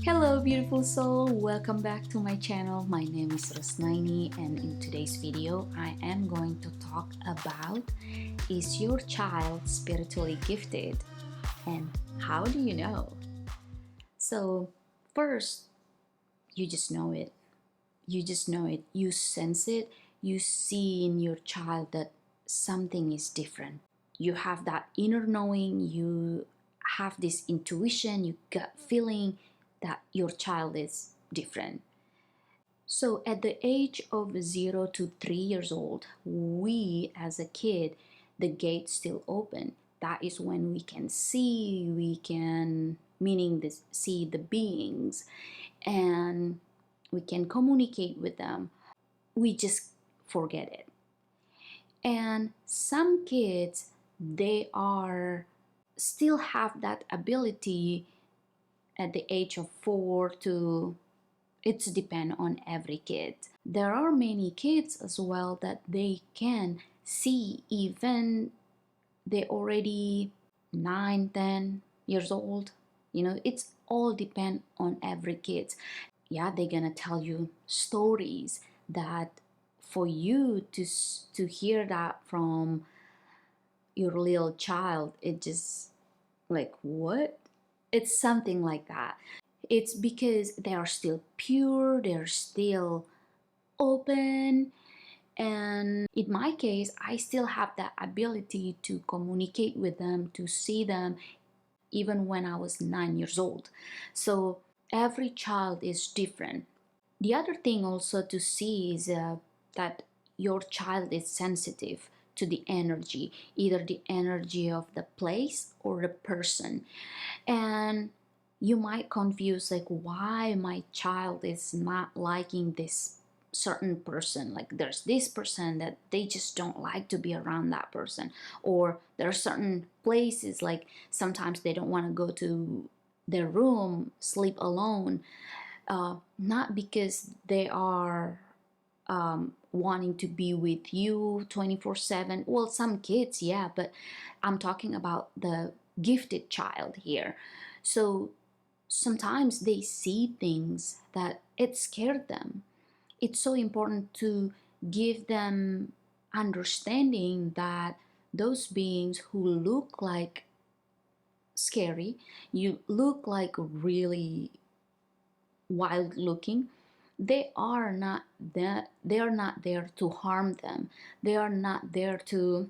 Hello, beautiful soul. Welcome back to my channel. My name is Rusnaini, and in today's video, I am going to talk about, is your child spiritually gifted and how do you know? So, first, you just know it. You just know it. You sense it. You see in your child that something is different. You have that inner knowing. You have this intuition, you gut feeling that your child is different. So at the age of 0 to 3 years old, we as a kid, the gate's still open. That is when we can see, we can, meaning this, see the beings, and we can communicate with them. We just forget it. And some kids, they are still have that ability at the age of 4 to, it's depend on every kid. There are many kids as well that they can see even they already 9, 10 years old. It's all depend on every kid. Yeah, they're gonna tell you stories that for you to hear that from your little child, it just like, what? It's something like that. It's because they are still pure, they're still open. And in my case, I still have that ability to communicate with them, to see them, even when I was 9 years old. So every child is different. The other thing also to see is that your child is sensitive to the energy, either the energy of the place or the person. And you might confuse like why my child is not liking this certain person. Like there's this person that they just don't like to be around that person, or there are certain places like sometimes they don't want to go to their room, sleep alone, not because they are wanting to be with you 24/7. Well, some kids, yeah, but I'm talking about the gifted child here. So sometimes they see things that it scared them. It's so important to give them understanding that those beings who look like scary, you look like really wild looking, they are not there to harm them. They are not there to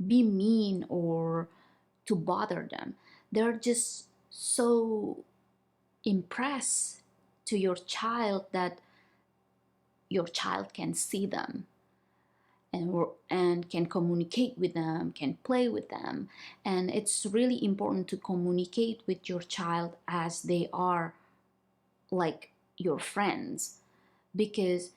be mean or to bother them. They're just so impressed to your child that your child can see them and can communicate with them, can play with them. And it's really important to communicate with your child as they are like your friends, because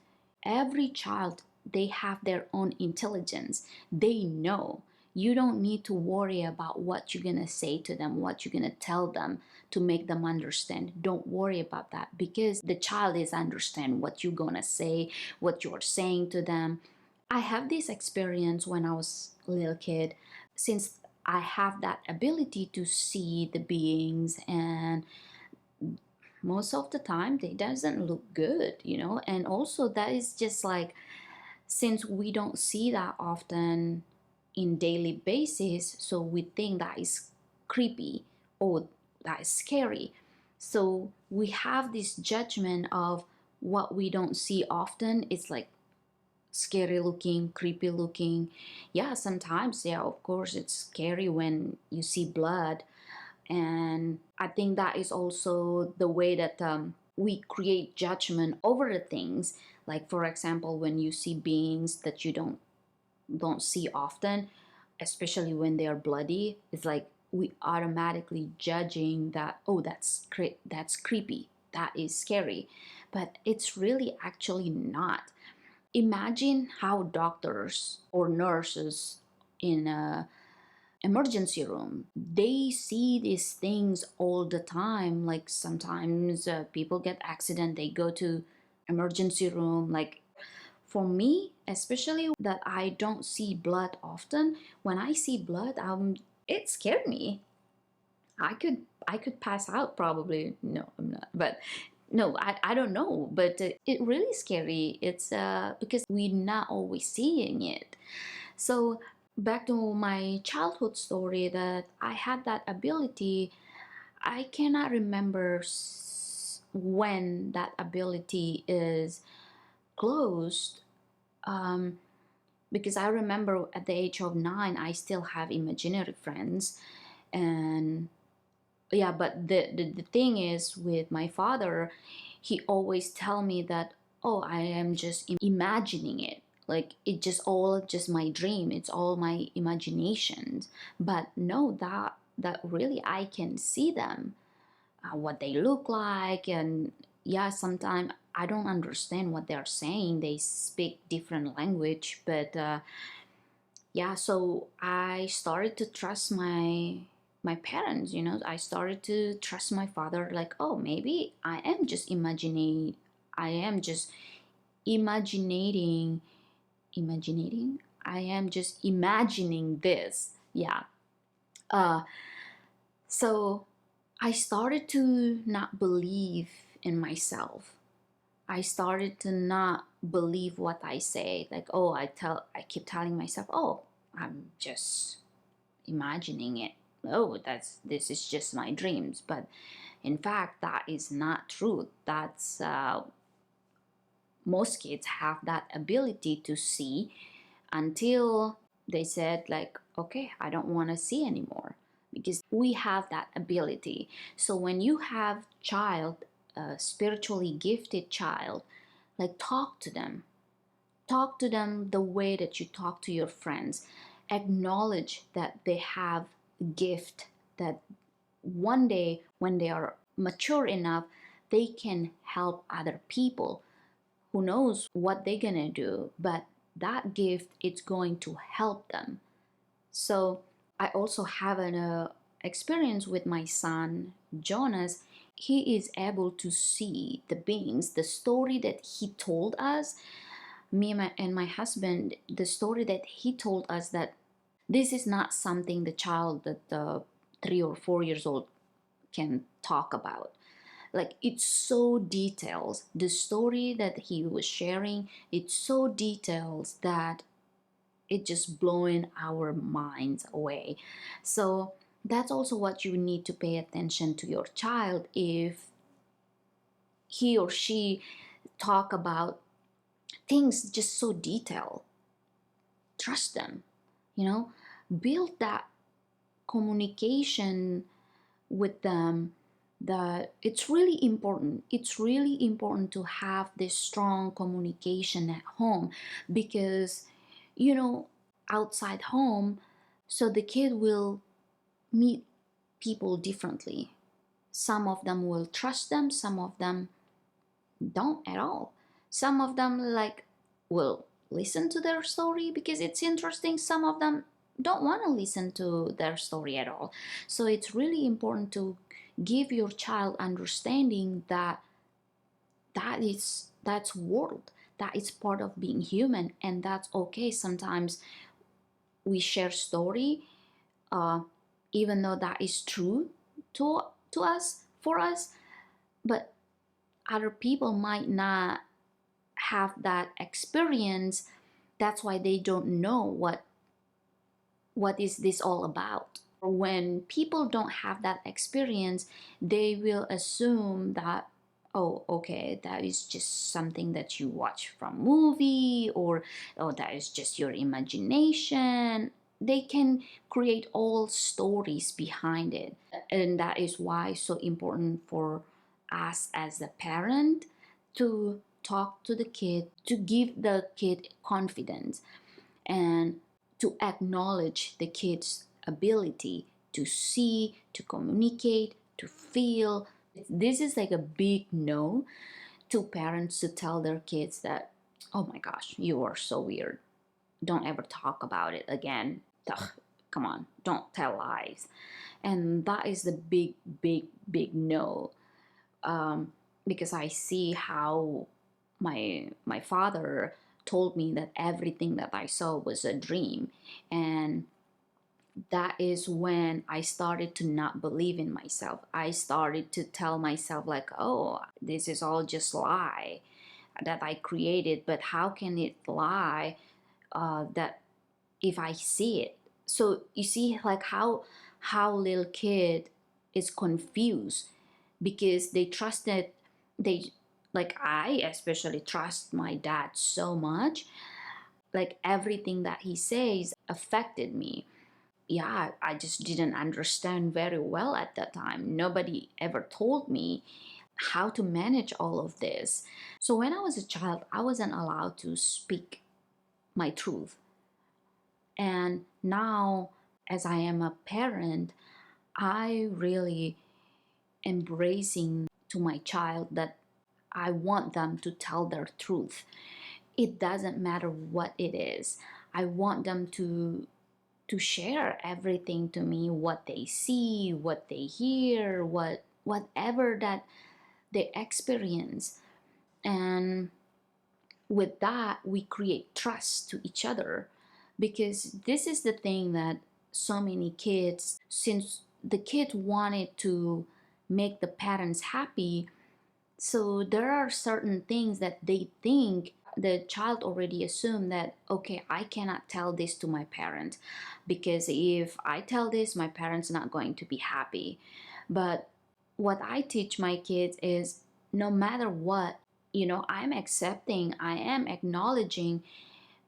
every child, they have their own intelligence. They know. You don't need to worry about what you're going to say to them, what you're going to tell them to make them understand. Don't worry about that, because the child is understand what you're going to say, what you're saying to them. I have this experience when I was a little kid. Since I have that ability to see the beings, and most of the time they doesn't look good, and also that is just like, since we don't see that often in daily basis, so we think that is creepy or that is scary. So we have this judgment of what we don't see often. It's like scary looking, creepy looking. Yeah, sometimes, yeah, of course it's scary when you see blood. And I think that is also the way that we create judgment over the things. Like for example, when you see beings that you don't see often, especially when they are bloody, it's like we automatically judging that, oh, that's creepy, that is scary. But it's really actually not. Imagine how doctors or nurses in a emergency room, they see these things all the time. Like sometimes people get accident, they go to emergency room. Like for me, especially that I don't see blood often, when I see blood, it scared me. I could pass out probably. No, I'm not. But no, I don't know. But it really scary. It's because we're not always seeing it. So back to my childhood story, that I had that ability. I cannot remember when that ability is closed. Um, because I remember at the age of 9, I still have imaginary friends, and yeah, but the thing is with my father, he always tell me that, oh, I am just imagining it, like it just all just my dream, it's all my imaginations. But no, that really I can see them, what they look like. And yeah, sometimes I don't understand what they're saying, they speak different language. But yeah, so I started to trust my parents. I started to trust my father, like, oh, maybe I am just imaginating imagining I am just imagining this. Yeah. uh so I started to not believe in myself. I started to not believe what I say, like, oh, I keep telling myself, oh, I'm just imagining it. Oh, this is just my dreams. But in fact, that is not true. That's Most kids have that ability to see, until they said, like, okay, I don't want to see anymore, because we have that ability. So when you have child, a spiritually gifted child, like, talk to them the way that you talk to your friends. Acknowledge that they have a gift, that one day when they are mature enough, they can help other people. Who knows what they're gonna do, but that gift, it's going to help them. So I also have an experience with my son Jonas. He is able to see the beings, the story that he told us, me and my husband, the story that he told us, that this is not something the child that 3 or 4 years old can talk about. Like, it's so details, the story that he was sharing, it's so details that it just blowing our minds away. So that's also what you need to pay attention to your child. If he or she talk about things just so detailed, trust them. Build that communication with them. That it's really important, to have this strong communication at home, because outside home, so the kid will meet people differently. Some of them will trust them, some of them don't at all. Some of them, like, will listen to their story because it's interesting. Some of them don't want to listen to their story at all. So it's really important to give your child understanding that that's world, that is part of being human, and that's okay. Sometimes we share story, uh, even though that is true to to us, for us, but other people might not have that experience. That's why they don't know what is this all about. When people don't have that experience, they will assume that, oh, okay, that is just something that you watch from movie, or oh, that is just your imagination. They can create all stories behind it. And that is why it's so important for us as a parent to talk to the kid, to give the kid confidence, and to acknowledge the kid's ability to see, to communicate, to feel. This is like a big no to parents to tell their kids that, oh my gosh, you are so weird. Don't ever talk about it again. Ugh, come on, don't tell lies. And that is the big, big, big no. Because I see how my father told me that everything that I saw was a dream. And that is when I started to not believe in myself. I started to tell myself like, oh, this is all just lie that I created, but how can it lie that if I see it? So you see like how little kid is confused because they trusted, they, like, I especially trust my dad so much, like everything that he says affected me. Yeah, I just didn't understand very well at that time. Nobody ever told me how to manage all of this. So when I was a child, I wasn't allowed to speak my truth. And now, as I am a parent, I really embracing to my child that I want them to tell their truth. It doesn't matter what it is. I want them to share everything to me, what they see, what they hear, whatever that they experience. And with that, we create trust to each other, because this is the thing that so many kids, since the kid wanted to make the parents happy, so there are certain things that they think the child already assumed that, okay, I cannot tell this to my parent because if I tell this, my parents not going to be happy. But what I teach my kids is no matter what, I'm accepting, I am acknowledging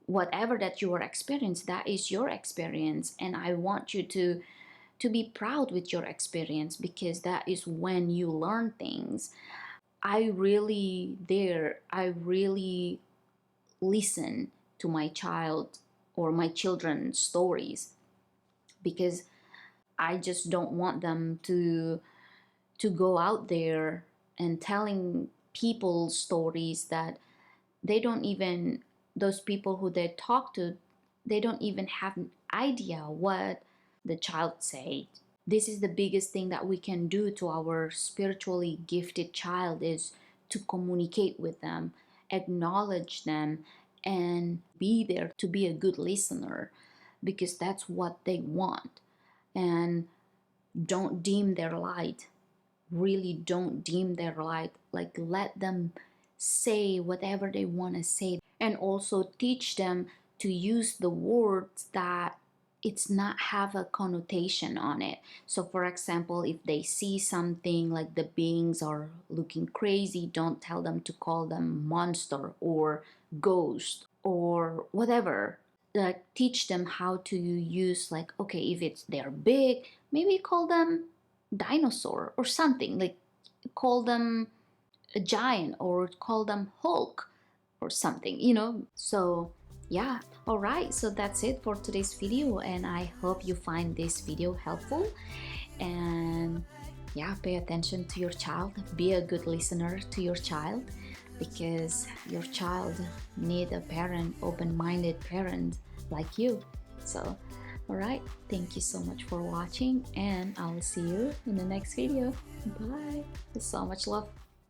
whatever that you are experiencing, that is your experience, and I want you to be proud with your experience, because that is when you learn things. I really listen to my child or my children's stories, because I just don't want them to go out there and telling people stories that they don't even, those people who they talk to, they don't even have an idea what the child said. This is the biggest thing that we can do to our spiritually gifted child, is to communicate with them, acknowledge them, and be there to be a good listener, because that's what they want. And don't dim their light. Really don't dim their light. Like, let them say whatever they want to say, and also teach them to use the words that it's not have a connotation on it. So for example, if they see something like the beings are looking crazy, don't tell them to call them monster or ghost or whatever. Like, teach them how to use, like, okay, if it's they're big, maybe call them dinosaur or something, like call them a giant or call them Hulk or something. So yeah, all right, so that's it for today's video, and I hope you find this video helpful. And yeah, pay attention to your child, be a good listener to your child, because your child need a parent, open-minded parent like you. So all right, thank you so much for watching, and I will see you in the next video. Bye. With so much love.